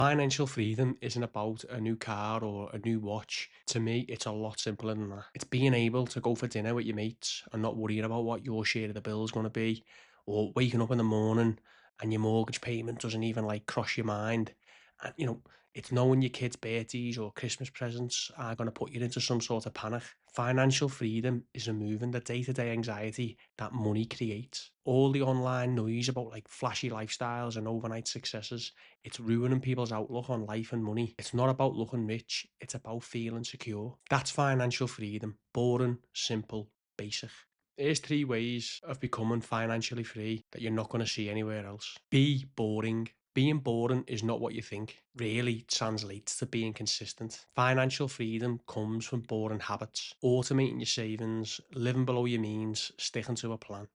Financial freedom isn't about a new car or a new watch. To me, it's a lot simpler than that. It's being able to go for dinner with your mates and not worrying about what your share of the bill is going to be, or waking up in the morning and your mortgage payment doesn't even like cross your mind. And it's knowing your kids' birthdays or Christmas presents are going to put you into some sort of panic. Financial freedom is removing the day-to-day anxiety that money creates. All the online noise about like flashy lifestyles and overnight successes, it's ruining people's outlook on life and money. It's not about looking rich, it's about feeling secure. That's financial freedom. Boring, simple, basic. There's three ways of becoming financially free that you're not going to see anywhere else. Be boring. Being boring is not what you think. Really translates to being consistent. Financial freedom comes from boring habits, automating your savings, living below your means, sticking to a plan.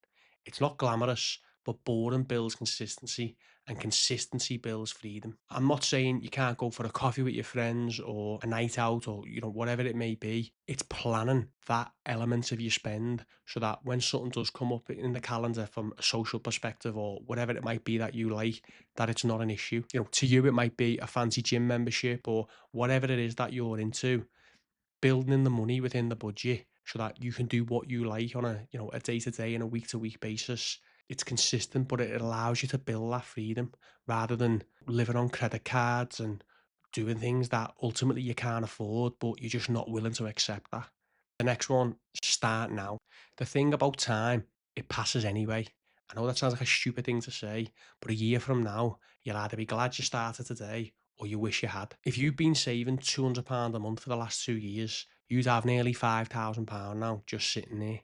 It's not glamorous, but boredom builds consistency and consistency builds freedom. I'm not saying you can't go for a coffee with your friends or a night out or whatever it may be. It's planning that element of your spend so that when something does come up in the calendar from a social perspective or whatever it might be that you like, that it's not an issue. To you it might be a fancy gym membership or whatever it is that you're into. Building in the money within the budget so that you can do what you like on a day-to-day and a week-to-week basis. It's consistent, but it allows you to build that freedom rather than living on credit cards and doing things that ultimately you can't afford, but you're just not willing to accept that. The next one, start now. The thing about time, it passes anyway. I know that sounds like a stupid thing to say, but a year from now, you'll either be glad you started today or you wish you had. If you've been saving £200 a month for the last 2 years, you'd have nearly £5,000 now just sitting there.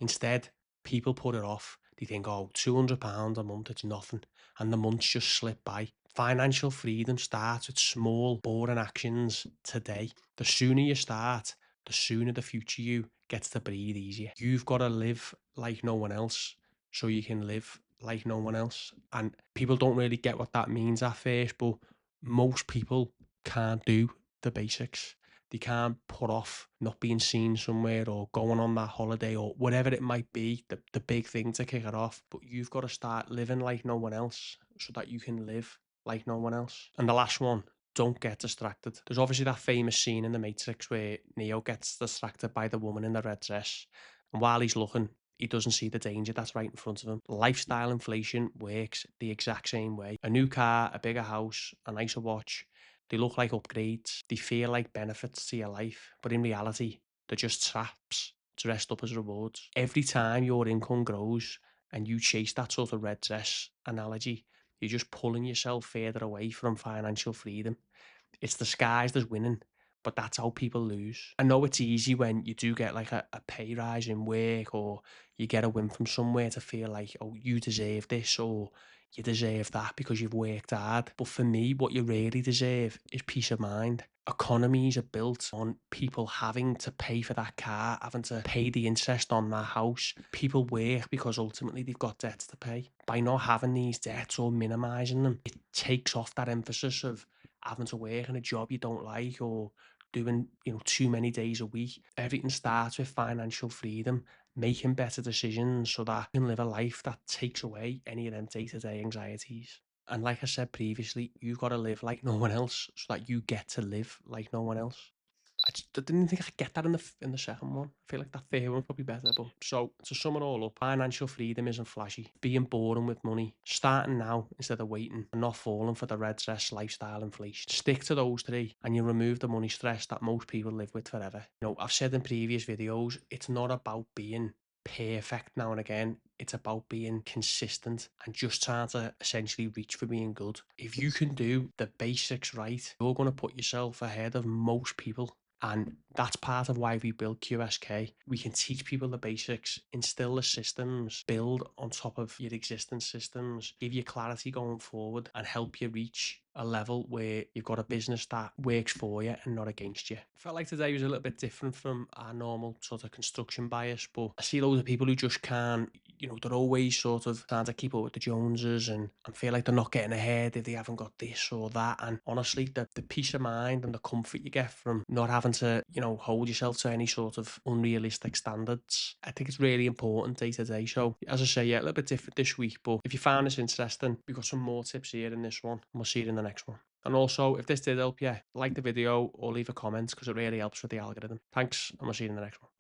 Instead, people put it off. They think, oh, £200 a month, it's nothing. And the months just slip by. Financial freedom starts with small, boring actions today. The sooner you start, the sooner the future you gets to breathe easier. You've got to live like no one else so you can live like no one else. And people don't really get what that means at first, but most people can't do the basics. They can't put off not being seen somewhere or going on that holiday or whatever it might be, the big thing to kick it off. But you've got to start living like no one else so that you can live like no one else. And the last one, don't get distracted. There's obviously that famous scene in The Matrix where Neo gets distracted by the woman in the red dress. And while he's looking, he doesn't see the danger that's right in front of him. Lifestyle inflation works the exact same way. A new car, a bigger house, a nicer watch, they look like upgrades. They feel like benefits to your life, but in reality, they're just traps dressed up as rewards. Every time your income grows and you chase that sort of red dress analogy, you're just pulling yourself further away from financial freedom. It's disguised as winning, but that's how people lose. I know it's easy when you do get like a pay rise in work or you get a win from somewhere to feel like, oh, you deserve this or you deserve that because you've worked hard. But for me, what you really deserve is peace of mind. Economies are built on people having to pay for that car, having to pay the interest on that house. People work because ultimately they've got debts to pay. By not having these debts or minimizing them, it takes off that emphasis of having to work in a job you don't like or doing too many days a week. Everything starts with financial freedom, making better decisions so that you can live a life that takes away any of them day-to-day anxieties. And like I said previously, you've got to live like no one else so that you get to live like no one else. I didn't think I could get that in the second one. I feel like that third one's probably better. But so to sum it all up, financial freedom isn't flashy. Being boring with money, starting now instead of waiting, and not falling for the red dress lifestyle inflation. Stick to those three, and you remove the money stress that most people live with forever. I've said in previous videos, it's not about being perfect now and again. It's about being consistent and just trying to essentially reach for being good. If you can do the basics right, you're going to put yourself ahead of most people. And that's part of why we build QSK. We can teach people the basics, instill the systems, build on top of your existing systems, give you clarity going forward, and help you reach a level where you've got a business that works for you and not against you. I felt like today was a little bit different from our normal sort of construction bias, but I see loads of people who just can't, they're always sort of trying to keep up with the Joneses and feel like they're not getting ahead if they haven't got this or that. And honestly, the peace of mind and the comfort you get from not having to, hold yourself to any sort of unrealistic standards, I think it's really important day to day. So as I say, yeah, a little bit different this week, but if you found this interesting, we've got some more tips here in this one, and we'll see you in the next one. And also, if this did help you, like the video or leave a comment because it really helps with the algorithm. Thanks, and we'll see you in the next one.